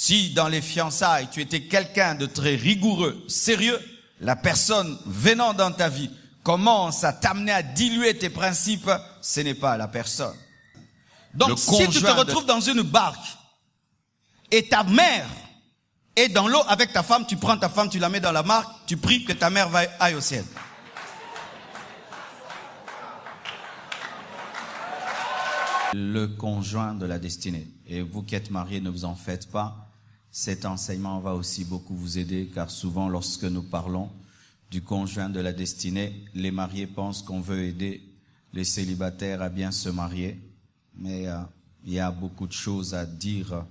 Si dans les fiançailles, tu étais quelqu'un de très rigoureux, sérieux, la personne venant dans ta vie commence à t'amener à diluer tes principes, ce n'est pas la personne. Donc si tu te retrouves dans une barque et ta mère est dans l'eau avec ta femme, tu prends ta femme, tu la mets dans la barque, tu pries que ta mère aille au ciel. Le conjoint de la destinée. Et vous qui êtes mariés, ne vous en faites pas. Cet enseignement va aussi beaucoup vous aider, car souvent lorsque nous parlons du conjoint de la destinée, les mariés pensent qu'on veut aider les célibataires à bien se marier. Mais il y a beaucoup de choses à dire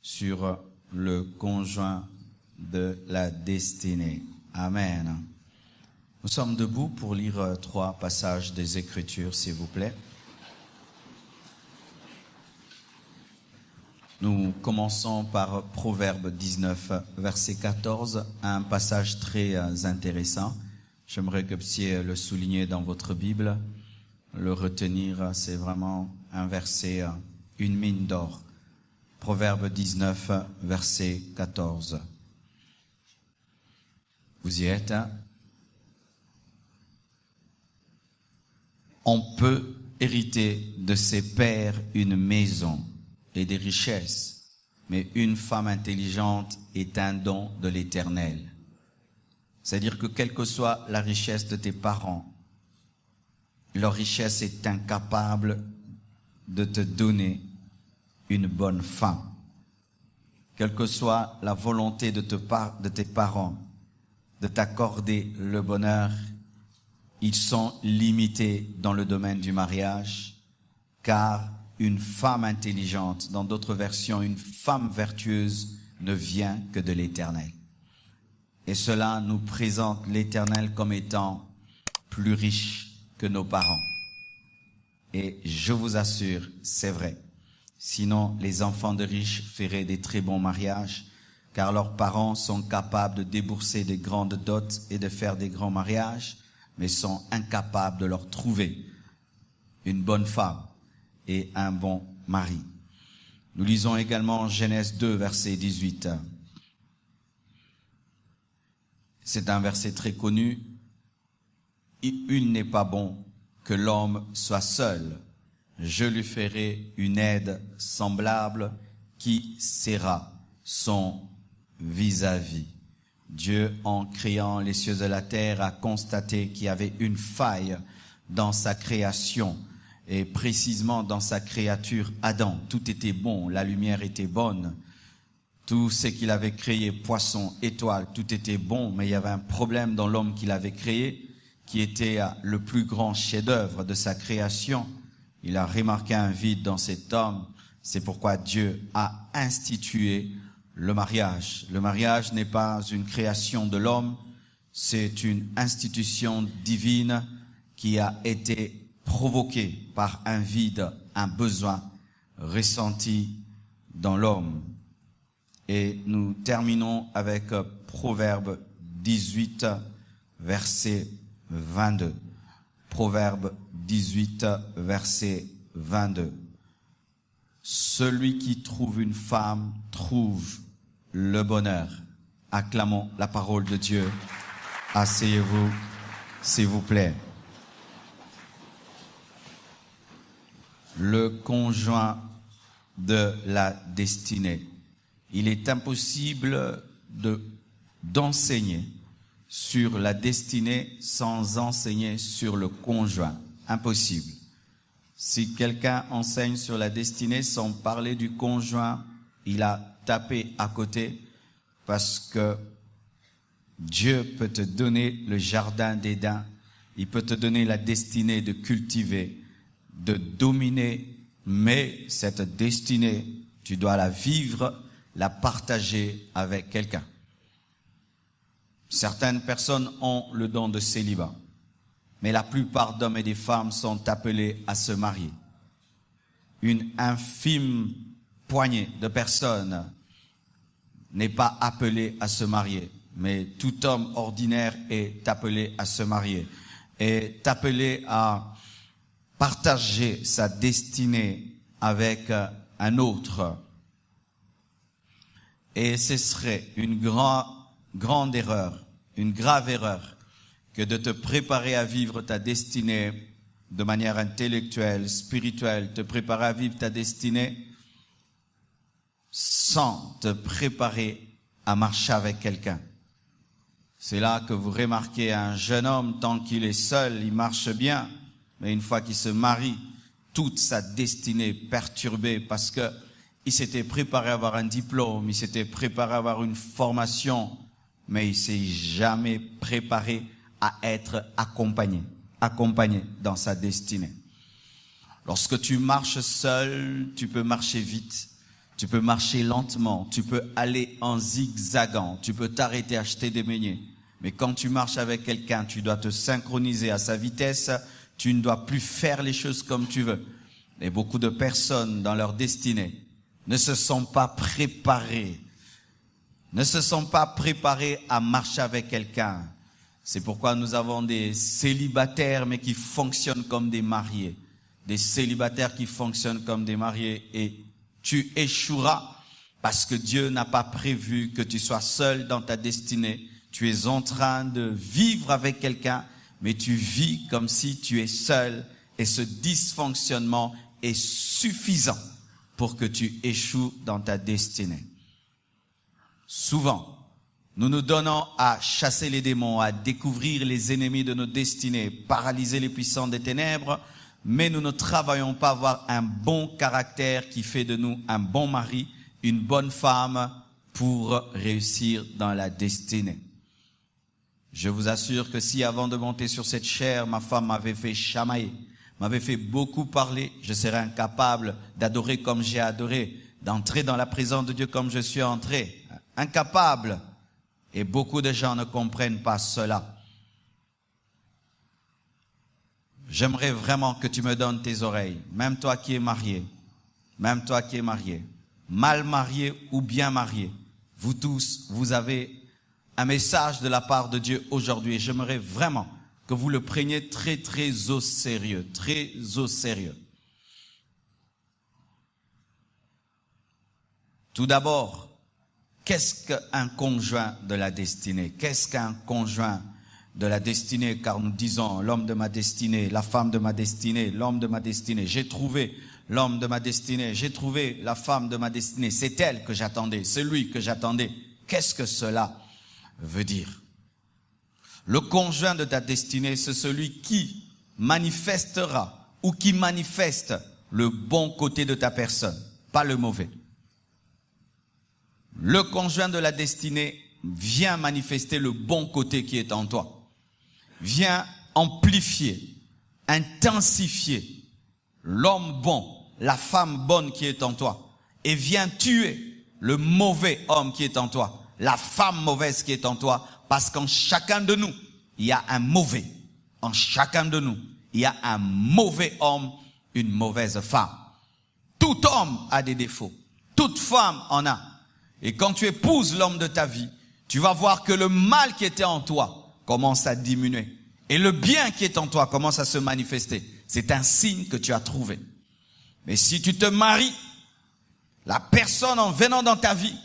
sur le conjoint de la destinée. Amen. Nous sommes debout pour lire 3 passages des Écritures, s'il vous plaît. Nous commençons par Proverbe 19, verset 14, un passage très intéressant. J'aimerais que vous puissiez le souligner dans votre Bible, le retenir. C'est vraiment un verset, une mine d'or. Proverbe 19, verset 14. Vous y êtes, hein? On peut hériter de ses pères une maison et des richesses, mais une femme intelligente est un don de l'Éternel. C'est-à-dire que quelle que soit la richesse de tes parents, leur richesse est incapable de te donner une bonne femme. Quelle que soit la volonté de tes parents de t'accorder le bonheur, ils sont limités dans le domaine du mariage, car une femme intelligente, dans d'autres versions, une femme vertueuse ne vient que de l'Éternel. Et cela nous présente l'Éternel comme étant plus riche que nos parents. Et je vous assure, c'est vrai. Sinon, les enfants de riches feraient des très bons mariages, car leurs parents sont capables de débourser des grandes dots et de faire des grands mariages, mais sont incapables de leur trouver une bonne femme et un bon mari. Nous lisons également Genèse 2, verset 18. C'est un verset très connu. Il n'est pas bon que l'homme soit seul. Je lui ferai une aide semblable qui sera son vis-à-vis. Dieu, en créant les cieux et la terre, a constaté qu'il y avait une faille dans sa création. Et précisément dans sa créature, Adam, tout était bon, la lumière était bonne, tout ce qu'il avait créé, poissons, étoiles, tout était bon, mais il y avait un problème dans l'homme qu'il avait créé, qui était le plus grand chef-d'œuvre de sa création. Il a remarqué un vide dans cet homme, c'est pourquoi Dieu a institué le mariage. Le mariage n'est pas une création de l'homme, c'est une institution divine qui a été provoqué par un vide, un besoin ressenti dans l'homme. Et nous terminons avec Proverbe 18, verset 22. Proverbe 18, verset 22. Celui qui trouve une femme trouve le bonheur. Acclamons la parole de Dieu. Asseyez-vous, s'il vous plaît. Le conjoint de la destinée. Il est impossible d'enseigner sur la destinée sans enseigner sur le conjoint. Impossible. Si quelqu'un enseigne sur la destinée sans parler du conjoint, il a tapé à côté, parce que Dieu peut te donner le jardin d'Éden, il peut te donner la destinée de cultiver, de dominer, mais cette destinée, tu dois la vivre, la partager avec quelqu'un. Certaines personnes ont le don de célibat, mais la plupart d'hommes et de femmes sont appelés à se marier. Une infime poignée de personnes n'est pas appelée à se marier, mais tout homme ordinaire est appelé à se marier, est appelé à partager sa destinée avec un autre. Et ce serait une grande erreur, une grave erreur, que de te préparer à vivre ta destinée de manière intellectuelle, spirituelle, te préparer à vivre ta destinée sans te préparer à marcher avec quelqu'un. C'est là que vous remarquez un jeune homme, tant qu'il est seul, il marche bien, mais une fois qu'il se marie, toute sa destinée est perturbée parce que il s'était préparé à avoir un diplôme, il s'était préparé à avoir une formation, mais il s'est jamais préparé à être accompagné dans sa destinée. Lorsque tu marches seul, tu peux marcher vite, tu peux marcher lentement, tu peux aller en zigzagant, tu peux t'arrêter acheter des beignets. Mais quand tu marches avec quelqu'un, tu dois te synchroniser à sa vitesse, tu ne dois plus faire les choses comme tu veux. Et beaucoup de personnes dans leur destinée ne se sont pas préparées à marcher avec quelqu'un. C'est pourquoi nous avons des célibataires mais qui fonctionnent comme des mariés. Des célibataires qui fonctionnent comme des mariés, et tu échoueras parce que Dieu n'a pas prévu que tu sois seul dans ta destinée. Tu es en train de vivre avec quelqu'un, mais tu vis comme si tu es seul, et ce dysfonctionnement est suffisant pour que tu échoues dans ta destinée. Souvent, nous nous donnons à chasser les démons, à découvrir les ennemis de nos destinées, paralyser les puissants des ténèbres, mais nous ne travaillons pas à avoir un bon caractère qui fait de nous un bon mari, une bonne femme pour réussir dans la destinée. Je vous assure que si avant de monter sur cette chaire, ma femme m'avait fait chamailler, m'avait fait beaucoup parler, je serais incapable d'adorer comme j'ai adoré, d'entrer dans la présence de Dieu comme je suis entré. Incapable. Et beaucoup de gens ne comprennent pas cela. J'aimerais vraiment que tu me donnes tes oreilles, même toi qui es marié, mal marié ou bien marié. Vous tous, vous avez un message de la part de Dieu aujourd'hui, et j'aimerais vraiment que vous le preniez très très au sérieux, très au sérieux. Tout d'abord, qu'est-ce qu'un conjoint de la destinée? Qu'est-ce qu'un conjoint de la destinée? Car nous disons l'homme de ma destinée, la femme de ma destinée, l'homme de ma destinée. J'ai trouvé l'homme de ma destinée, j'ai trouvé la femme de ma destinée. C'est elle que j'attendais, c'est lui que j'attendais. Qu'est-ce que cela veut dire? Le conjoint de ta destinée, c'est celui qui manifestera ou qui manifeste le bon côté de ta personne, pas le mauvais. Le conjoint de la destinée vient manifester le bon côté qui est en toi. Vient amplifier, intensifier l'homme bon, la femme bonne qui est en toi. Et vient tuer le mauvais homme qui est en toi, la femme mauvaise qui est en toi. Parce qu'en chacun de nous, il y a un mauvais. En chacun de nous, il y a un mauvais homme, une mauvaise femme. Tout homme a des défauts. Toute femme en a. Et quand tu épouses l'homme de ta vie, tu vas voir que le mal qui était en toi commence à diminuer. Et le bien qui est en toi commence à se manifester. C'est un signe que tu as trouvé. Mais si tu te maries, la personne en venant dans ta vie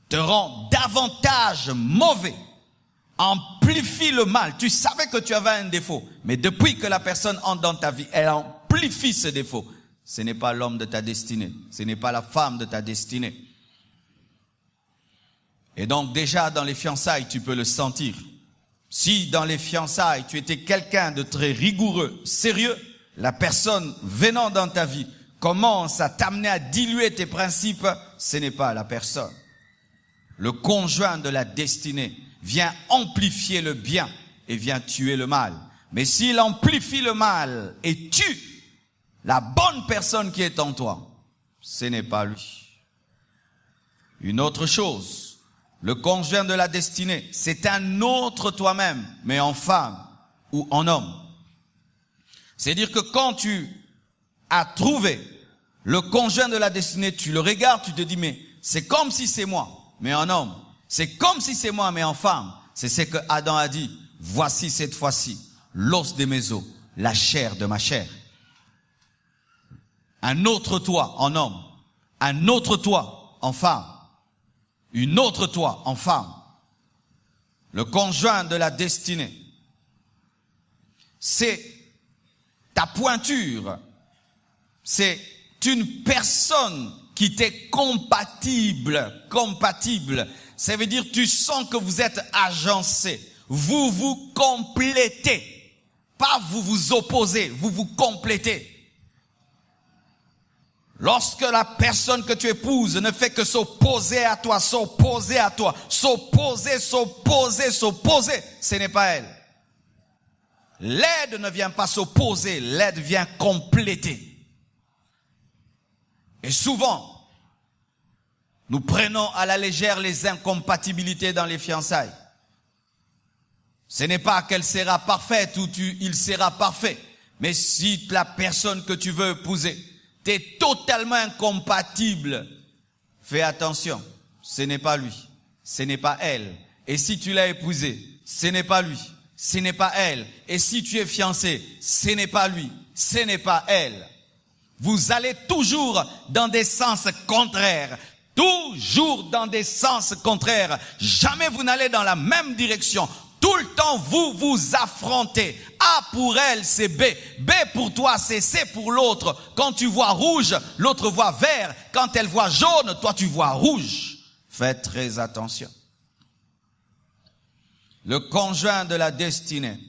te rend davantage mauvais, amplifie le mal. Tu savais que tu avais un défaut, mais depuis que la personne entre dans ta vie, elle amplifie ce défaut. Ce n'est pas l'homme de ta destinée, ce n'est pas la femme de ta destinée. Et donc déjà dans les fiançailles, tu peux le sentir. Si dans les fiançailles, tu étais quelqu'un de très rigoureux, sérieux, la personne venant dans ta vie commence à t'amener à diluer tes principes, ce n'est pas la personne. Le conjoint de la destinée vient amplifier le bien et vient tuer le mal. Mais s'il amplifie le mal et tue la bonne personne qui est en toi, ce n'est pas lui. Une autre chose, le conjoint de la destinée, c'est un autre toi-même, mais en femme ou en homme. C'est-à-dire que quand tu as trouvé le conjoint de la destinée, tu le regardes, tu te dis, mais c'est comme si c'est moi, mais en homme. C'est comme si c'est moi, mais en femme. C'est ce que Adam a dit. Voici cette fois-ci l'os de mes os, la chair de ma chair. Un autre toi en homme, un autre toi en femme. une autre toi en femme. Le conjoint de la destinée. C'est ta pointure. C'est une personne qui t'est compatible. Compatible. Ça veut dire tu sens que vous êtes agencés. Vous vous complétez. Pas vous vous opposez, vous vous complétez. Lorsque la personne que tu épouses ne fait que s'opposer à toi, s'opposer à toi, s'opposer, s'opposer, s'opposer, ce n'est pas elle. L'aide ne vient pas s'opposer, l'aide vient compléter. Et souvent, nous prenons à la légère les incompatibilités dans les fiançailles. Ce n'est pas qu'elle sera parfaite ou il sera parfait. Mais si la personne que tu veux épouser t'es totalement incompatible, fais attention. Ce n'est pas lui. Ce n'est pas elle. Et si tu l'as épousé, ce n'est pas lui. Ce n'est pas elle. Et si tu es fiancé, ce n'est pas lui. Ce n'est pas elle. Vous allez toujours dans des sens contraires. Toujours dans des sens contraires. Jamais vous n'allez dans la même direction. Tout le temps, vous vous affrontez. A pour elle, c'est B. B pour toi, c'est C pour l'autre. Quand tu vois rouge, l'autre voit vert. Quand elle voit jaune, toi tu vois rouge. Faites très attention. Le conjoint de la destinée.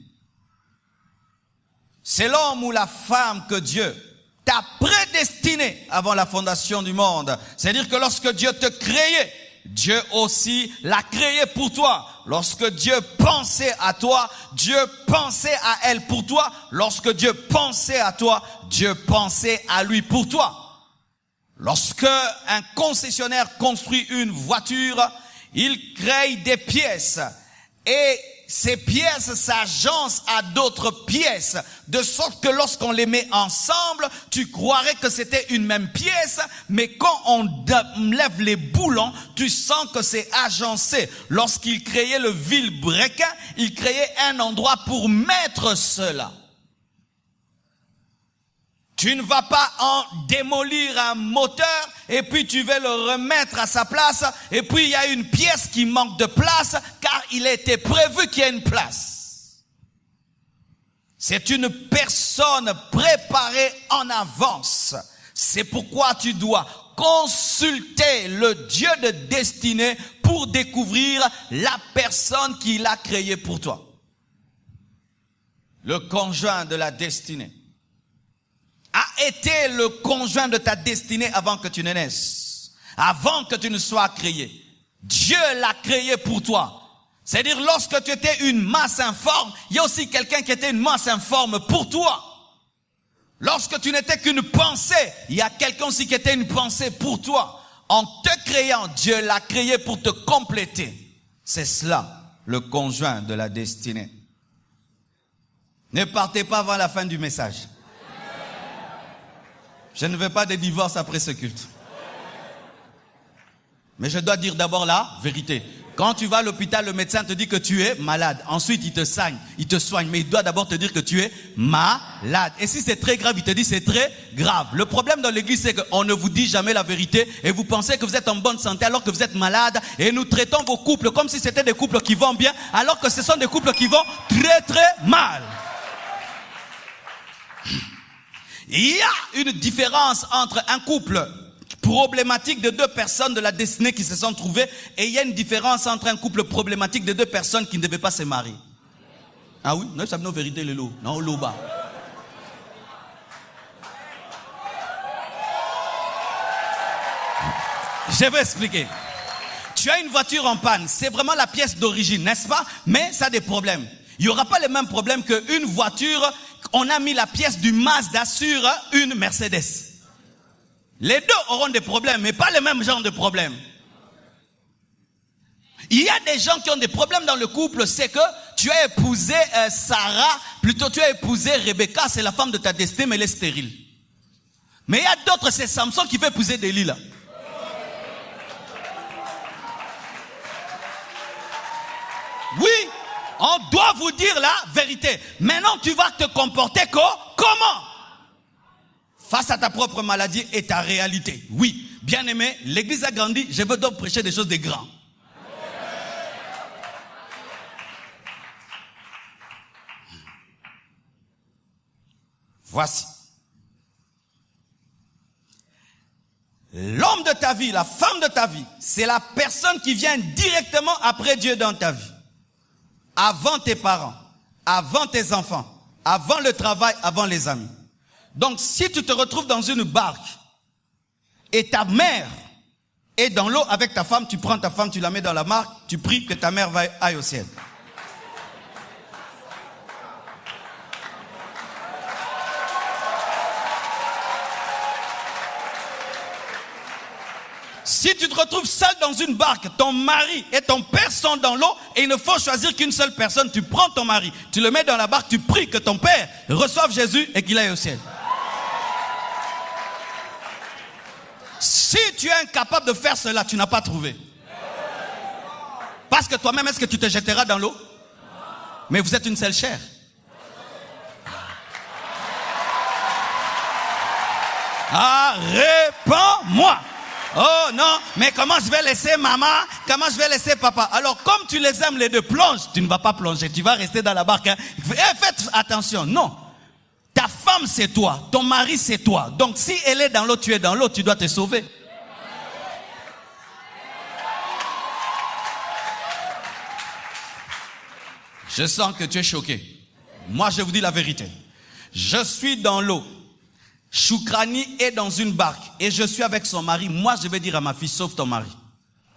C'est l'homme ou la femme que Dieu t'a prédestiné avant la fondation du monde. C'est-à-dire que lorsque Dieu te créait, Dieu aussi l'a créé pour toi. Lorsque Dieu pensait à toi, Dieu pensait à elle pour toi. Lorsque Dieu pensait à toi, Dieu pensait à lui pour toi. Lorsque un concessionnaire construit une voiture, il crée des pièces. Et ces pièces s'agencent à d'autres pièces, de sorte que lorsqu'on les met ensemble, tu croirais que c'était une même pièce, mais quand on lève les boulons, tu sens que c'est agencé. Lorsqu'il créait le vilebrequin, il créait un endroit pour mettre cela. Tu ne vas pas en démolir un moteur et puis tu vas le remettre à sa place et puis il y a une pièce qui manque de place car il était prévu qu'il y ait une place. C'est une personne préparée en avance. C'est pourquoi tu dois consulter le Dieu de destinée pour découvrir la personne qui l'a créé pour toi. Le conjoint de la destinée a été le conjoint de ta destinée avant que tu ne naisses, avant que tu ne sois créé. Dieu l'a créé pour toi. C'est-à-dire lorsque tu étais une masse informe, il y a aussi quelqu'un qui était une masse informe pour toi. Lorsque tu n'étais qu'une pensée, il y a quelqu'un aussi qui était une pensée pour toi. En te créant, Dieu l'a créé pour te compléter. C'est cela, le conjoint de la destinée. Ne partez pas avant la fin du message. Je ne veux pas de divorce après ce culte. Mais je dois dire d'abord la vérité. Quand tu vas à l'hôpital, le médecin te dit que tu es malade. Ensuite, il te soigne. Mais il doit d'abord te dire que tu es malade. Et si c'est très grave, il te dit c'est très grave. Le problème dans l'église, c'est qu'on ne vous dit jamais la vérité. Et vous pensez que vous êtes en bonne santé alors que vous êtes malade. Et nous traitons vos couples comme si c'était des couples qui vont bien. Alors que ce sont des couples qui vont très très mal. Il y a une différence entre un couple problématique de deux personnes de la destinée qui se sont trouvées et il y a une différence entre un couple problématique de deux personnes qui ne devaient pas se marier. Ah oui, nous savons nos vérités, les lots. Non, l'eau bas. Je vais expliquer. Tu as une voiture en panne, c'est vraiment la pièce d'origine, n'est-ce pas? Mais ça a des problèmes. Il n'y aura pas les mêmes problèmes qu'une voiture. On a mis la pièce du Mazda sur une Mercedes. Les deux auront des problèmes, mais pas le même genre de problèmes. Il y a des gens qui ont des problèmes dans le couple, c'est que tu as épousé Sarah, plutôt tu as épousé Rebecca, c'est la femme de ta destinée, mais elle est stérile. Mais il y a d'autres, c'est Samson qui veut épouser Delilah. Oui, on doit vous dire la vérité. Maintenant, tu vas te comporter comment? Face à ta propre maladie et ta réalité. Oui, Bien-aimé, l'église a grandi, je veux donc prêcher des choses de grands. Voici. L'homme de ta vie, la femme de ta vie, c'est la personne qui vient directement après Dieu dans ta vie. Avant tes parents, avant tes enfants, avant le travail, avant les amis. Donc si tu te retrouves dans une barque et ta mère est dans l'eau avec ta femme, tu prends ta femme, tu la mets dans la barque, tu pries que ta mère aille au ciel. Si tu te retrouves seul dans une barque, ton mari et ton père sont dans l'eau et il ne faut choisir qu'une seule personne, tu prends ton mari, tu le mets dans la barque, tu pries que ton père reçoive Jésus et qu'il aille au ciel. Si tu es incapable de faire cela, tu n'as pas trouvé. Parce que toi-même, est-ce que tu te jetteras dans l'eau? Mais vous êtes une seule chair. Ah, réponds-moi. Oh non, mais comment je vais laisser maman? Comment je vais laisser papa? Alors comme tu les aimes les deux, plonge. Tu ne vas pas plonger, tu vas rester dans la barque. Hein. Faites attention, non. Ta femme c'est toi, ton mari c'est toi. Donc si elle est dans l'eau, tu es dans l'eau, tu dois te sauver. Je sens que tu es choqué. Moi je vous dis la vérité. Je suis dans l'eau. Choukrani est dans une barque et je suis avec son mari. Moi, je vais dire à ma fille, sauve ton mari.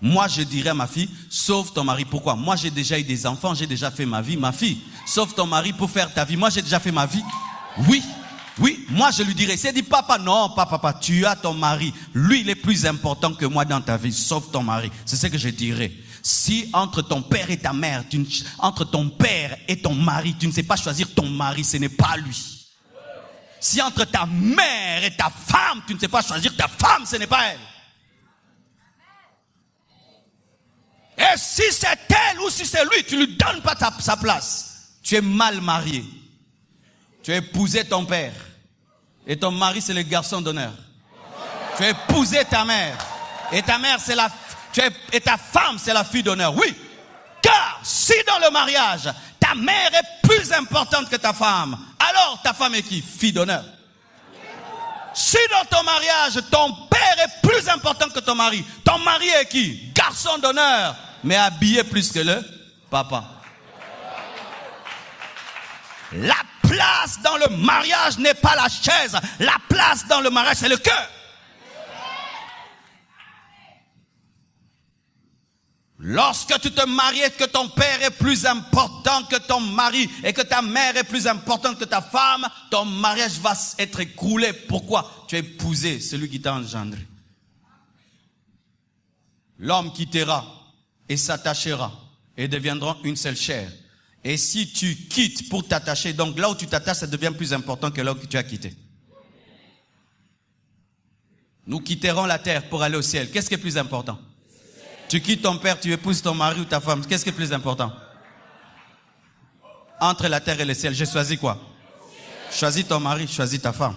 Moi, je dirais à ma fille, sauve ton mari. Pourquoi? Moi, j'ai déjà eu des enfants, j'ai déjà fait ma vie. Ma fille, sauve ton mari pour faire ta vie. Moi, j'ai déjà fait ma vie. Oui, oui, moi, je lui dirais. Si elle dit, papa, non, papa, tu as ton mari. Lui, il est plus important que moi dans ta vie. Sauve ton mari. C'est ce que je dirais. Si entre ton père et ta mère, entre ton père et ton mari, tu ne sais pas choisir ton mari, ce n'est pas lui. Si entre ta mère et ta femme, tu ne sais pas choisir ta femme, ce n'est pas elle. Et si c'est elle ou si c'est lui, tu ne lui donnes pas sa place. Tu es mal marié. Tu as épousé ton père. Et ton mari, c'est le garçon d'honneur. Tu as épousé ta mère. Et ta mère, et ta femme, c'est la fille d'honneur. Oui. Car si dans le mariage, ta mère est plus importante que ta femme, alors ta femme est qui? Fille d'honneur. Si dans ton mariage, ton père est plus important que ton mari est qui? Garçon d'honneur, mais habillé plus que le papa. La place dans le mariage n'est pas la chaise. La place dans le mariage, c'est le cœur. Lorsque tu te maries et que ton père est plus important que ton mari et que ta mère est plus importante que ta femme, ton mariage va être écroulé. Pourquoi? Tu as épousé celui qui t'a engendré. L'homme quittera et s'attachera et deviendront une seule chair. Et si tu quittes pour t'attacher, donc là où tu t'attaches, ça devient plus important que là où tu as quitté. Nous quitterons la terre pour aller au ciel. Qu'est-ce qui est plus important? Tu quittes ton père, tu épouses ton mari ou ta femme. Qu'est-ce qui est plus important? Entre la terre et le ciel, j'ai choisi quoi? Choisis ton mari, choisis ta femme.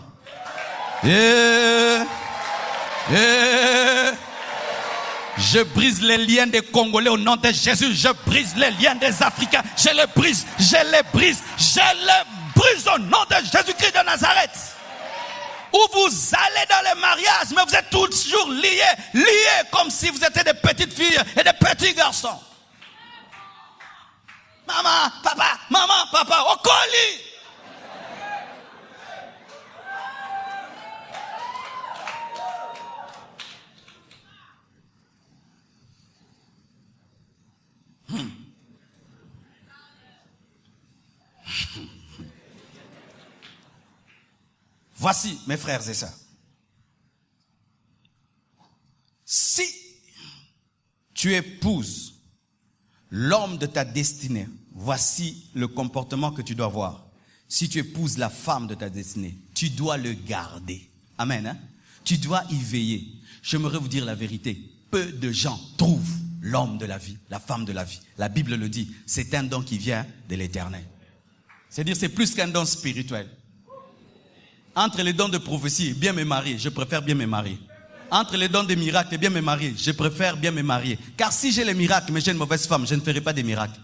Je brise les liens des Congolais au nom de Jésus. Je brise les liens des Africains. Je les brise au nom de Jésus-Christ de Nazareth. Où vous allez dans les mariages, mais vous êtes toujours liés comme si vous étiez des petites filles et des petits garçons. Maman, papa, au colis. Voici, mes frères et sœurs. Si tu épouses l'homme de ta destinée, voici le comportement que tu dois avoir. Si tu épouses la femme de ta destinée, tu dois le garder. Amen. Hein? Tu dois y veiller. J'aimerais vous dire la vérité. Peu de gens trouvent l'homme de la vie, la femme de la vie. La Bible le dit, c'est un don qui vient de l'Éternel. C'est-à-dire, c'est plus qu'un don spirituel. Entre les dons de prophétie et bien me marier, je préfère bien me marier. Entre les dons des miracles et bien me marier, je préfère bien me marier. Car si j'ai les miracles, mais j'ai une mauvaise femme, je ne ferai pas des miracles.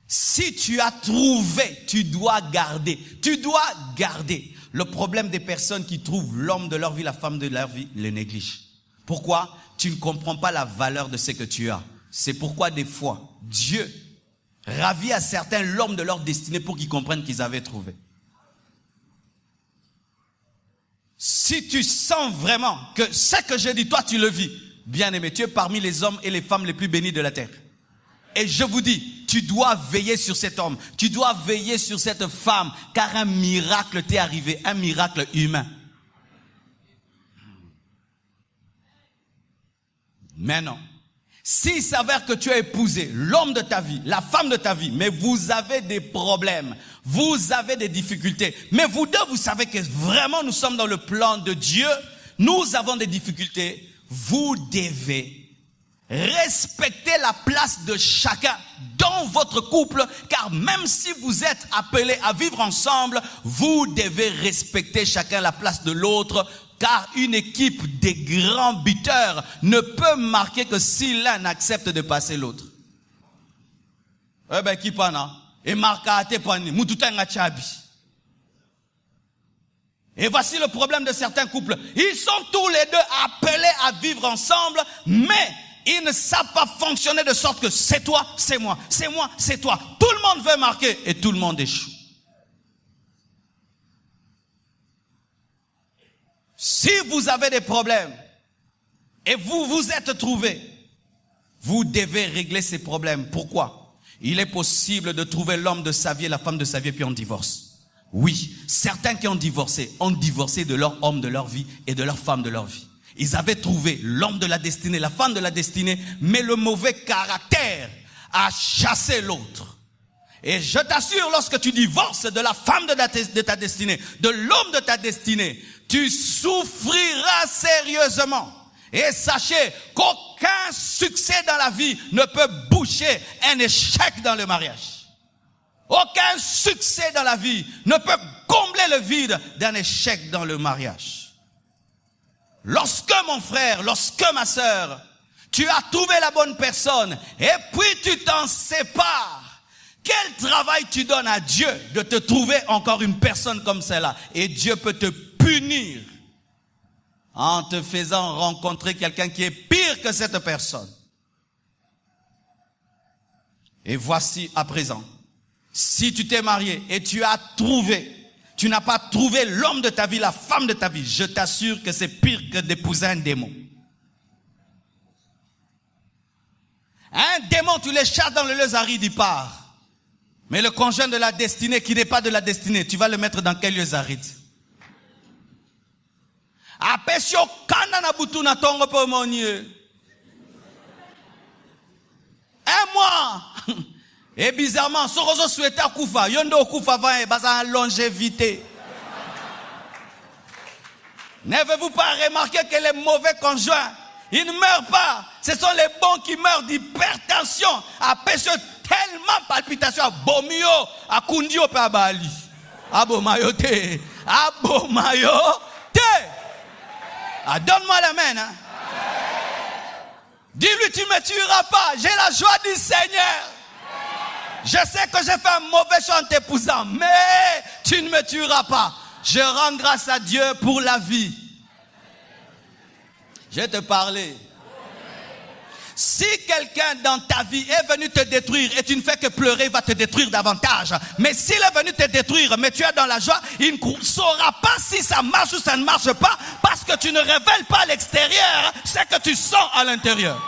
Si tu as trouvé, tu dois garder. Tu dois garder. Le problème des personnes qui trouvent l'homme de leur vie, la femme de leur vie, les négligent. Pourquoi? Tu ne comprends pas la valeur de ce que tu as. C'est pourquoi des fois, Dieu ravit à certains l'homme de leur destinée pour qu'ils comprennent qu'ils avaient trouvé. Si tu sens vraiment que ce que je dis, toi tu le vis, bien-aimé, tu es parmi les hommes et les femmes les plus bénis de la terre. Et je vous dis, tu dois veiller sur cet homme, tu dois veiller sur cette femme, car un miracle t'est arrivé, un miracle humain. Maintenant, s'il s'avère que tu as épousé l'homme de ta vie, la femme de ta vie, mais vous avez des problèmes, vous avez des difficultés, mais vous deux, vous savez que vraiment nous sommes dans le plan de Dieu, nous avons des difficultés, vous devez respectez la place de chacun dans votre couple, car même si vous êtes appelés à vivre ensemble, vous devez respecter chacun la place de l'autre, car une équipe des grands buteurs ne peut marquer que si l'un accepte de passer l'autre. Eh ben, qui pana? Et marquate pani, mututenga chabi. Et voici le problème de certains couples. Ils sont tous les deux appelés à vivre ensemble, mais ils ne savent pas fonctionner de sorte que c'est toi, c'est moi, c'est moi, c'est toi. Tout le monde veut marquer et tout le monde échoue. Si vous avez des problèmes et vous vous êtes trouvés, vous devez régler ces problèmes. Pourquoi? Il est possible de trouver l'homme de sa vie et la femme de sa vie et puis on divorce. Oui, certains qui ont divorcé de leur homme de leur vie et de leur femme de leur vie. Ils avaient trouvé l'homme de la destinée, la femme de la destinée, mais le mauvais caractère a chassé l'autre. Et je t'assure, lorsque tu divorces de la femme de ta destinée, de l'homme de ta destinée, tu souffriras sérieusement. Et sachez qu'aucun succès dans la vie ne peut boucher un échec dans le mariage. Aucun succès dans la vie ne peut combler le vide d'un échec dans le mariage. Lorsque mon frère, lorsque ma sœur, tu as trouvé la bonne personne et puis tu t'en sépares, quel travail tu donnes à Dieu de te trouver encore une personne comme celle-là? Et Dieu peut te punir en te faisant rencontrer quelqu'un qui est pire que cette personne. Et voici à présent, si tu t'es marié et tu n'as pas trouvé l'homme de ta vie, la femme de ta vie, je t'assure que c'est pire que d'épouser un démon. Un démon, tu les chasses dans le lézaride, il part. Mais le conjoint de la destinée, qui n'est pas de la destinée, tu vas le mettre dans quel lézaride? Apesio kanana butu na tongo po monye. Un mois. Et bizarrement, ce que je souhaitais à Koufa, yondo Koufa va en longévité. N'avez-vous pas remarqué que les mauvais conjoints, ils ne meurent pas. Ce sont les bons qui meurent d'hypertension, à pêcher tellement palpitation, à bomio, à kundio, à bali. À bomayo te. À bomayo te. Ah, donne-moi la main, hein. Dis-lui, tu ne me tueras pas. J'ai la joie du Seigneur. Je sais que j'ai fait un mauvais choix en t'épousant, mais tu ne me tueras pas. Je rends grâce à Dieu pour la vie. Je vais te parler. Si quelqu'un dans ta vie est venu te détruire et tu ne fais que pleurer, il va te détruire davantage. Mais s'il est venu te détruire, mais tu es dans la joie, il ne saura pas si ça marche ou ça ne marche pas, parce que tu ne révèles pas à l'extérieur ce que tu sens à l'intérieur.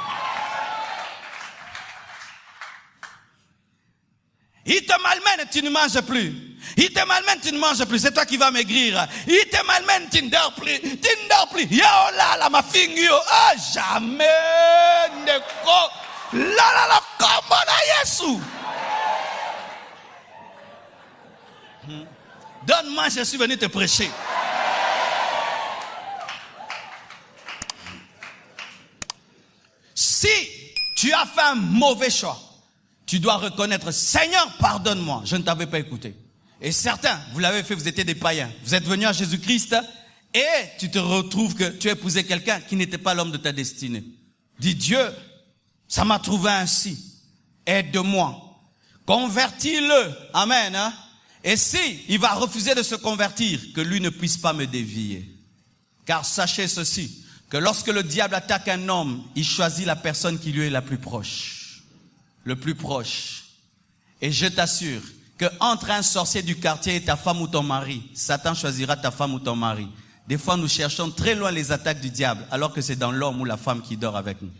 Il te malmène, tu ne manges plus. Il te malmène, tu ne manges plus. C'est toi qui vas maigrir. Il te malmène, tu ne dors plus. Tu ne dors plus. Ya là, la ma fingio. Ah, jamais. Neko. La, comment na Yesu. Donne-moi, je suis venu te prêcher. Si tu as fait un mauvais choix, tu dois reconnaître, Seigneur, pardonne-moi, je ne t'avais pas écouté. Et certains, vous l'avez fait, vous étiez des païens. Vous êtes venus à Jésus-Christ et tu te retrouves que tu as épousé quelqu'un qui n'était pas l'homme de ta destinée. Dis Dieu, ça m'a trouvé ainsi. Aide-moi. Convertis-le. Amen. Hein? Et si il va refuser de se convertir, que lui ne puisse pas me dévier. Car sachez ceci, que lorsque le diable attaque un homme, il choisit la personne qui lui est la plus proche. Le plus proche. Et je t'assure que entre un sorcier du quartier et ta femme ou ton mari, Satan choisira ta femme ou ton mari. Des fois, nous cherchons très loin les attaques du diable, alors que c'est dans l'homme ou la femme qui dort avec nous.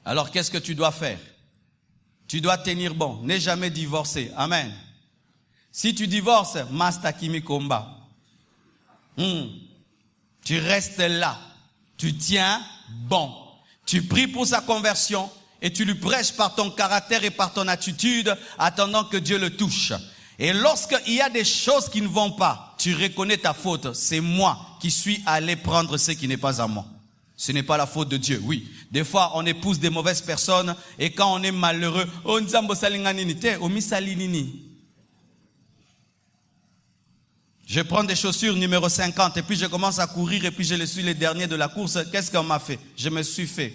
Alors, qu'est-ce que tu dois faire? Tu dois tenir bon, n'aie jamais divorcé. Amen. Si tu divorces, Mastakimi Komba. Tu restes là. Tu tiens bon. Tu pries pour sa conversion et tu lui prêches par ton caractère et par ton attitude, attendant que Dieu le touche. Et lorsqu'il y a des choses qui ne vont pas, tu reconnais ta faute. C'est moi qui suis allé prendre ce qui n'est pas à moi. Ce n'est pas la faute de Dieu, oui. Des fois, on épouse des mauvaises personnes et quand on est malheureux, je prends des chaussures numéro 50 et puis je commence à courir et puis je suis le dernier de la course. Qu'est-ce qu'on m'a fait? Je me suis fait.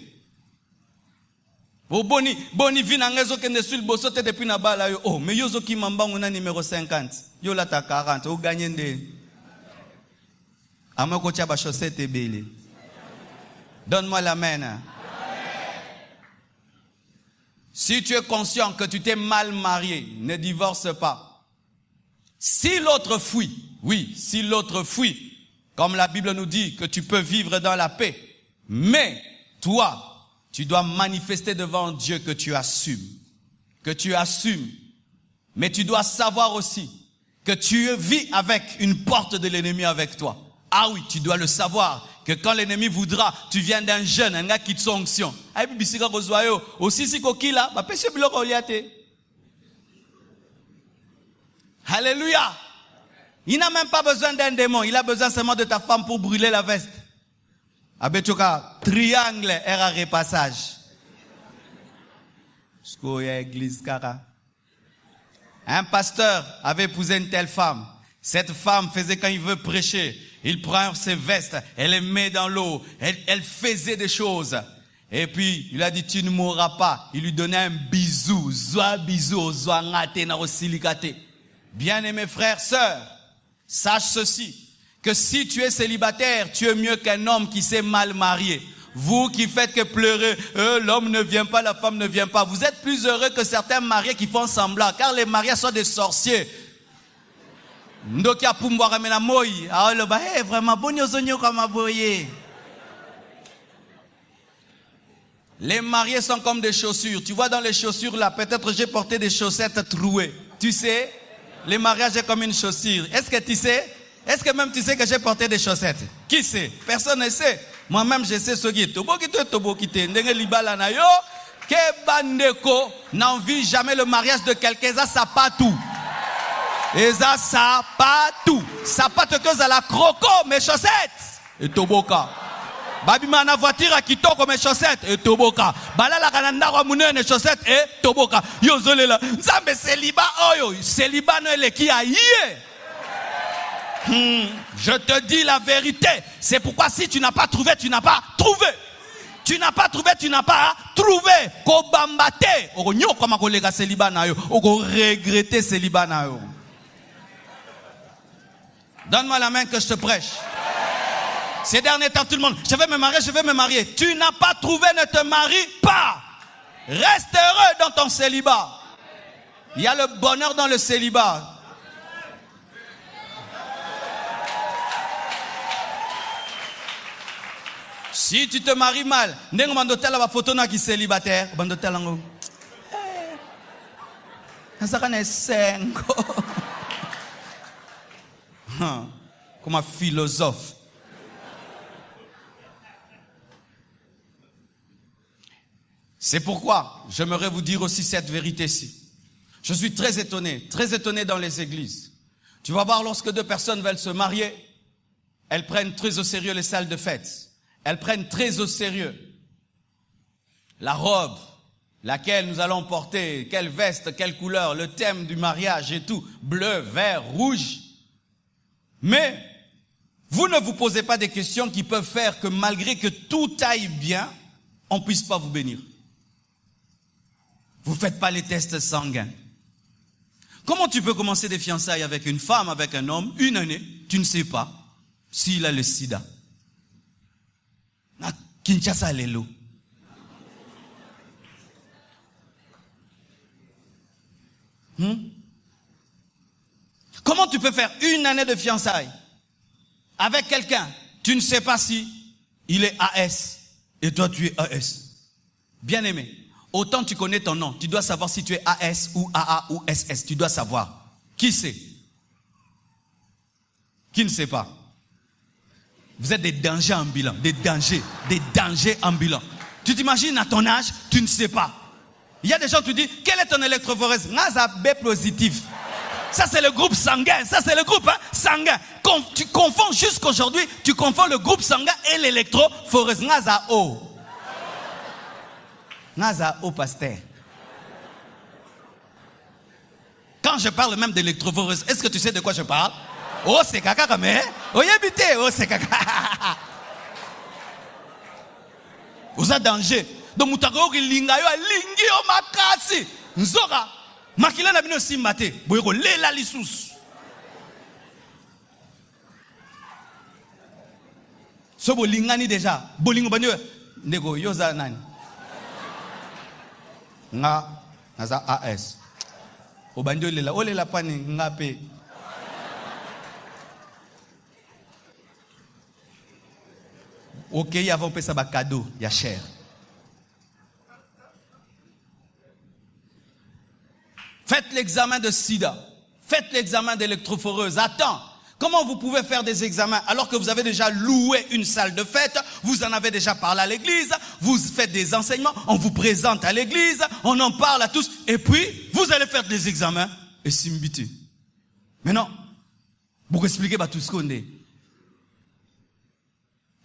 Oh, boni vinangezo kende sul bosote depuis na bala yo. Oh, mais yozo ki mambangu na numéro 50. Yo la ta 40. O gagné nde. Amako tia ba chaussette bele. Donne-moi la main. Si tu es conscient que tu t'es mal marié, ne divorce pas. Si l'autre fuit, oui, si l'autre fuit, comme la Bible nous dit que tu peux vivre dans la paix, mais toi, tu dois manifester devant Dieu que tu assumes. Que tu assumes. Mais tu dois savoir aussi que tu vis avec une porte de l'ennemi avec toi. Ah oui, tu dois le savoir. Que quand l'ennemi voudra, tu viens d'un jeune, un gars qui te sanction. Alléluia. Il n'a même pas besoin d'un démon. Il a besoin seulement de ta femme pour brûler la veste. Abetouka, triangle, era repassage. Un pasteur avait épousé une telle femme. Cette femme faisait quand il veut prêcher, il prend ses vestes, elle les met dans l'eau, elle faisait des choses. Et puis, il a dit, tu ne mourras pas. Il lui donnait un bisou, zoa bisou, zoa ngate na osilikate. Bien-aimés frères, sœurs, sache ceci, que si tu es célibataire, tu es mieux qu'un homme qui s'est mal marié. Vous qui faites que pleurer, l'homme ne vient pas, la femme ne vient pas. Vous êtes plus heureux que certains mariés qui font semblant, car les mariés sont des sorciers. Ndokia pumbwa ramena moi, alors bah vraiment bonio zonyo comme aboye. Les mariés sont comme des chaussures. Tu vois dans les chaussures là, peut-être j'ai porté des chaussettes trouées. Tu sais, les mariages est comme une chaussure. Est-ce que tu sais? Est-ce que même tu sais que j'ai porté des chaussettes? Qui sait? Personne ne sait. Moi-même je sais ce qui est. Tobokite, ndenge libala na yo, ke bandeko n'envie jamais le mariage de quelqu'un, ça pas tout. Et ça pas tout. Ça pas te cause à la croco, mes chaussettes. Et toboka. Babi mana voiture à kitoko mes chaussettes. Et toboka. Bala la kananda wa mune mes chaussettes. Et toboka. Yo zole la. Nzambe célibat oyo. Célibat no ele ki a yé. Je te dis la vérité. C'est pourquoi si tu n'as pas trouvé, tu n'as pas trouvé. Tu n'as pas trouvé, tu n'as pas trouvé. Ko bambate. Oko nyo kama kolega célibat na yo. Oko regretter célibat na yo. Donne-moi la main que je te prêche. Ces derniers temps, tout le monde, je vais me marier, je vais me marier. Tu n'as pas trouvé, ne te marie pas. Reste heureux dans ton célibat. Il y a le bonheur dans le célibat. Si tu te maries mal, nengo mandotel la photo na ki célibataire, mandotel ngo. Nasakane sengo. Comme un philosophe. C'est pourquoi j'aimerais vous dire aussi cette vérité-ci. Je suis très étonné dans les églises. Tu vas voir, lorsque deux personnes veulent se marier, elles prennent très au sérieux les salles de fête. Elles prennent très au sérieux la robe, laquelle nous allons porter, quelle veste, quelle couleur, le thème du mariage et tout, bleu, vert, rouge. Mais vous ne vous posez pas des questions qui peuvent faire que malgré que tout aille bien, on ne puisse pas vous bénir. Vous ne faites pas les tests sanguins. Comment tu peux commencer des fiançailles avec une femme, avec un homme, une année, tu ne sais pas s'il a le sida. Kinshasa lelo. Comment tu peux faire une année de fiançailles avec quelqu'un, tu ne sais pas si il est AS et toi tu es AS. Bien aimé, autant tu connais ton nom, tu dois savoir si tu es AS ou AA ou SS, tu dois savoir. Qui sait? Qui ne sait pas? Vous êtes des dangers ambulants, des dangers ambulants. Tu t'imagines à ton âge, tu ne sais pas. Il y a des gens qui te disent, quel est ton électrophorèse? Naza B positif. Ça c'est le groupe sanguin, ça c'est le groupe sanguin. Tu confonds jusqu'aujourd'hui, tu confonds le groupe sanguin et l'électrophorèse. Naza O. Naza O pasteur. Quand je parle même d'électrophorèse, est-ce que tu sais de quoi je parle? Oh c'est caca mais oh yébité, oh c'est caca. Vous êtes danger. Donc mutako linga yo lingi o makasi. Nzora. Makila na bino simbate. Boyeko lela lisusu. So bolingani déjà. Bolingo banyo nego yoza nani? Nga naza AS. Obandio lela olela pani ngape. Ok, il y a un cadeau, il y a cher. Faites l'examen de sida. Faites l'examen d'électrophoreuse. Attends, comment vous pouvez faire des examens alors que vous avez déjà loué une salle de fête, vous en avez déjà parlé à l'église, vous faites des enseignements, on vous présente à l'église, on en parle à tous, et puis vous allez faire des examens et s'imbiter. Mais non, pour expliquer tout ce qu'on est.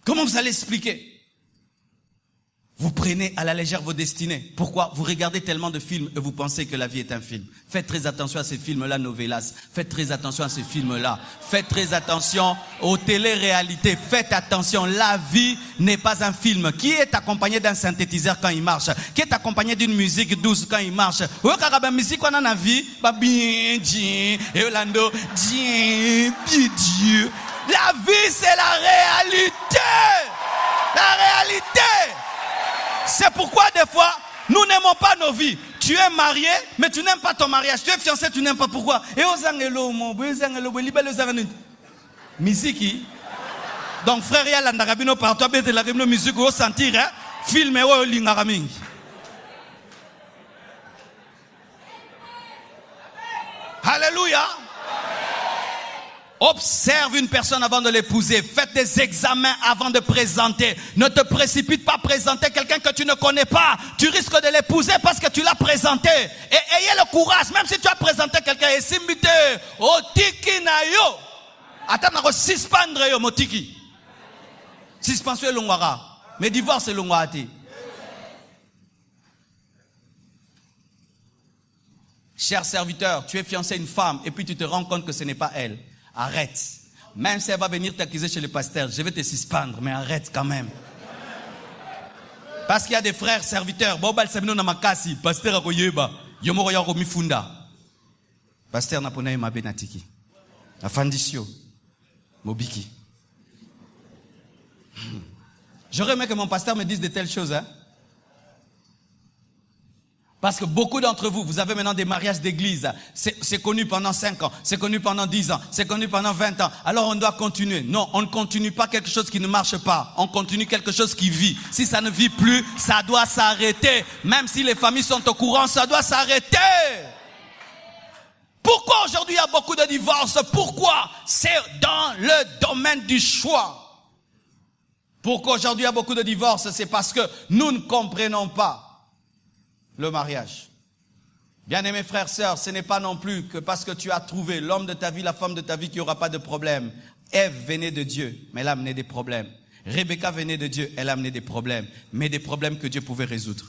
Comment vous allez expliquer? Vous prenez à la légère vos destinées. Pourquoi? Vous regardez tellement de films et vous pensez que la vie est un film. Faites très attention à ces films-là, novelas. Faites très attention à ces films-là. Faites très attention aux télé-réalités. Faites attention, la vie n'est pas un film. Qui est accompagné d'un synthétiseur quand il marche? Qui est accompagné d'une musique douce quand il marche? La musique qu'on a dans la vie, la vie, c'est la réalité. La réalité. C'est pourquoi des fois, nous n'aimons pas nos vies. Tu es marié, mais tu n'aimes pas ton mariage. Tu es fiancé, tu n'aimes pas. Pourquoi? Et musique. Donc frère, il y a l'andarabino par toi, bête la musique au sentir, hein? Film au lingaraming. Alléluia. Observe une personne avant de l'épouser. Faites des examens avant de présenter. Ne te précipite pas à présenter quelqu'un que tu ne connais pas. Tu risques de l'épouser parce que tu l'as présenté. Et ayez le courage, même si tu as présenté quelqu'un, et simbite, o tiki na yo. Attends, na ko suspendre yo motiki. Suspension longwara. Mais divorce longwati. Cher serviteur, tu es fiancé à une femme et puis tu te rends compte que ce n'est pas elle. Arrête. Même si elle va venir t'accuser chez le pasteur, je vais te suspendre, mais arrête quand même. Parce qu'il y a des frères serviteurs. Bobal Sabino Namakasi, pasteur Akoyeba, Yomoroya Romifunda. Pasteur Naponaye Mabenatiki. Afandisio. Mobiki. J'aurais aimé que mon pasteur me dise de telles choses, hein. Parce que beaucoup d'entre vous, vous avez maintenant des mariages d'église. C'est connu pendant 5 ans, c'est connu pendant 10 ans, c'est connu pendant 20 ans. Alors on doit continuer. Non, on ne continue pas quelque chose qui ne marche pas. On continue quelque chose qui vit. Si ça ne vit plus, ça doit s'arrêter. Même si les familles sont au courant, ça doit s'arrêter. Pourquoi aujourd'hui il y a beaucoup de divorces? Pourquoi? C'est dans le domaine du choix. Pourquoi aujourd'hui il y a beaucoup de divorces? C'est parce que nous ne comprenons pas le mariage. Bien-aimés frères, sœurs, ce n'est pas non plus que parce que tu as trouvé l'homme de ta vie, la femme de ta vie, qu'il n'y aura pas de problème. Ève venait de Dieu, mais elle a amené des problèmes. Rebecca venait de Dieu, elle a amené des problèmes, mais des problèmes que Dieu pouvait résoudre.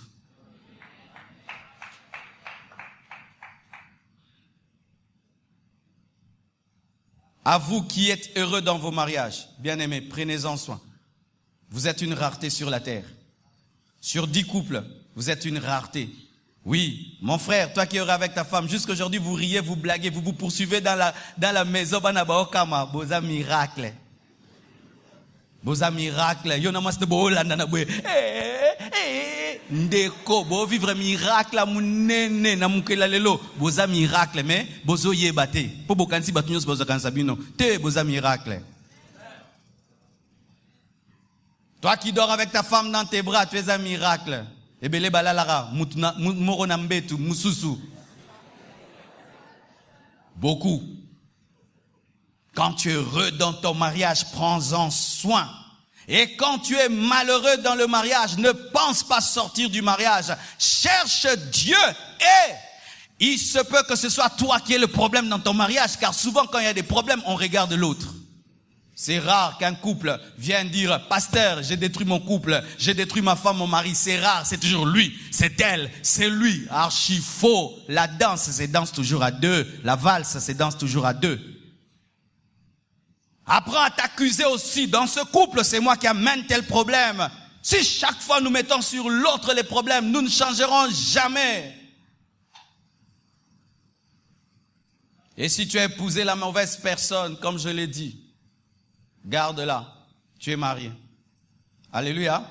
À vous qui êtes heureux dans vos mariages, bien-aimés, prenez-en soin. Vous êtes une rareté sur la terre. Sur 10 couples, vous êtes une rareté. Oui, mon frère, toi qui es heureux avec ta femme, jusqu'aujourd'hui vous riez, vous blaguez, vous vous poursuivez dans la maison, boza miracle. Boza miracle. Yona mas de bolanda na bwe. Ndeko bo vivre miracle munene na mukela lelo. Boza miracle mais bozo yebate. Po bokansi batunyos boza kansabino. Te boza miracle. Toi qui dors avec ta femme dans tes bras, tu es un miracle. Ebele balalara, moronambetu, mususu. Beaucoup. Quand tu es heureux dans ton mariage, prends-en soin. Et quand tu es malheureux dans le mariage, ne pense pas sortir du mariage. Cherche Dieu et il se peut que ce soit toi qui aies le problème dans ton mariage, car souvent quand il y a des problèmes, on regarde l'autre. C'est rare qu'un couple vienne dire « Pasteur, j'ai détruit mon couple, j'ai détruit ma femme, mon mari. » C'est rare, c'est toujours lui, c'est elle, c'est lui. Archi faux. La danse, c'est danse toujours à deux. La valse, c'est danse toujours à deux. Apprends à t'accuser aussi. Dans ce couple, c'est moi qui amène tel problème. Si chaque fois nous mettons sur l'autre les problèmes, nous ne changerons jamais. Et si tu as épousé la mauvaise personne, comme je l'ai dit, garde-la, tu es marié. Alléluia.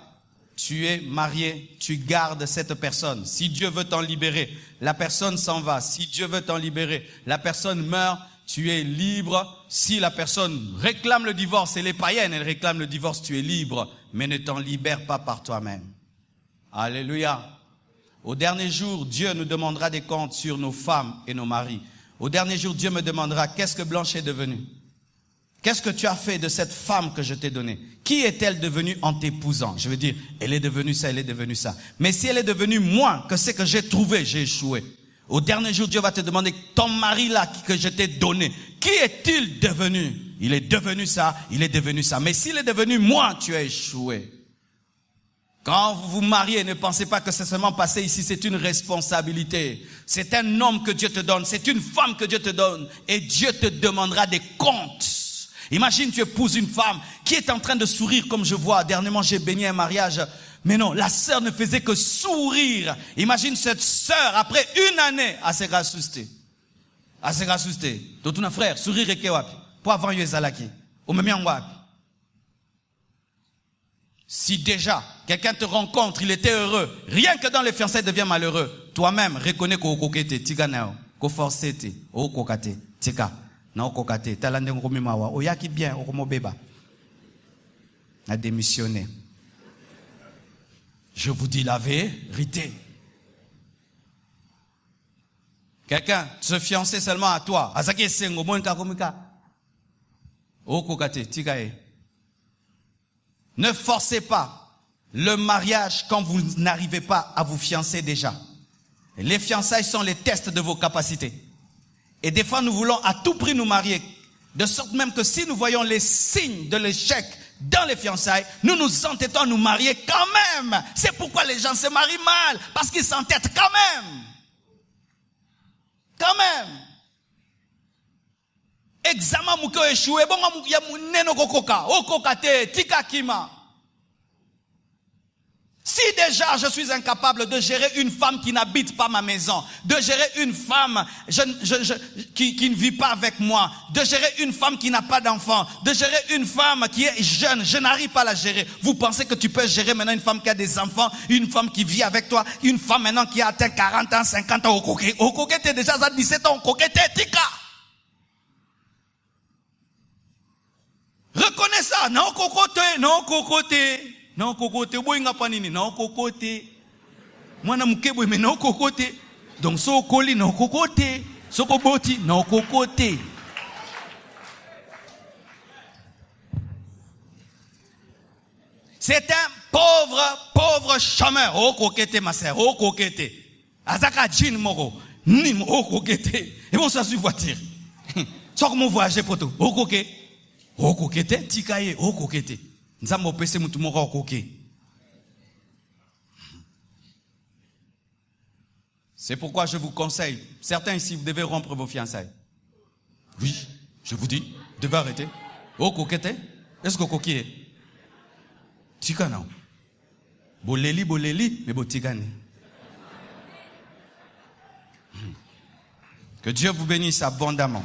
Tu es marié, tu gardes cette personne. Si Dieu veut t'en libérer, la personne s'en va. Si Dieu veut t'en libérer, la personne meurt, tu es libre. Si la personne réclame le divorce, elle est païenne, elle réclame le divorce, tu es libre. Mais ne t'en libère pas par toi-même. Alléluia. Au dernier jour, Dieu nous demandera des comptes sur nos femmes et nos maris. Au dernier jour, Dieu me demandera, qu'est-ce que Blanche est devenue? Qu'est-ce que tu as fait de cette femme que je t'ai donnée? Qui est-elle devenue en t'épousant? Je veux dire, elle est devenue ça, elle est devenue ça. Mais si elle est devenue moins que ce que j'ai trouvé, j'ai échoué. Au dernier jour, Dieu va te demander, ton mari là que je t'ai donné, qui est-il devenu? Il est devenu ça, il est devenu ça. Mais s'il est devenu moins, tu as échoué. Quand vous vous mariez, ne pensez pas que c'est seulement passé ici, c'est une responsabilité. C'est un homme que Dieu te donne, c'est une femme que Dieu te donne. Et Dieu te demandera des comptes. Imagine, tu épouses une femme qui est en train de sourire comme je vois. Dernièrement, j'ai béni un mariage. Mais non, la sœur ne faisait que sourire. Imagine cette sœur, après une année, à se rassuster. À se rassuster. Donc, ton frère, sourire et kewapi. Pour avant, yezalaki. Ou même wapi. Si déjà, quelqu'un te rencontre, il était heureux. Rien que dans les fiançailles, devient malheureux. Toi-même, reconnais qu'au kokete, tika nao, qu'au forcete, au kokate, tika. Non, kokate, talande ngomimawa, oyaki bien, okomobeba. A démissionné. Je vous dis la vérité. Quelqu'un se fiançait seulement à toi. Azaki sengo monka komika. Okokate, tikae. Ne forcez pas le mariage quand vous n'arrivez pas à vous fiancer déjà. Les fiançailles sont les tests de vos capacités. Et des fois, nous voulons à tout prix nous marier. De sorte même que si nous voyons les signes de l'échec dans les fiançailles, nous nous entêtons à nous marier quand même. C'est pourquoi les gens se marient mal. Parce qu'ils s'entêtent quand même. Quand même. Examen muko échoué. Bon, ya muneno kokoka. Okokate, tika kima. Si déjà je suis incapable de gérer une femme qui n'habite pas ma maison, de gérer une femme qui ne vit pas avec moi, de gérer une femme qui n'a pas d'enfant, de gérer une femme qui est jeune, je n'arrive pas à la gérer. Vous pensez que tu peux gérer maintenant une femme qui a des enfants, une femme qui vit avec toi, une femme maintenant qui a atteint 40 ans, 50 ans au coquet. Au coquet, t'es déjà à 17 ans, au coquet, t'es tika. Reconnais ça, non cocoté, non cocoté. Non cocoté, boy nga panini, non cocoté. Mwana mukebwe mais non cocoté. Donc so koli non cocoté, so koboti non cocoté. C'est un pauvre chômeur. Oh coqueté ma sœur, oh coqueté. Azaka jean moro, nim oh coqueté. Et bon ça sur voiture. So comment voyager poto, oh coqueté. Oh coqueté, tikaye, oh coqueté. C'est pourquoi je vous conseille, certains ici, vous devez rompre vos fiançailles. Oui, je vous dis, Devez arrêter. Oh, coquette. Est-ce que coquille? Tikana. Boleli, mais botigani. Que Dieu vous bénisse abondamment.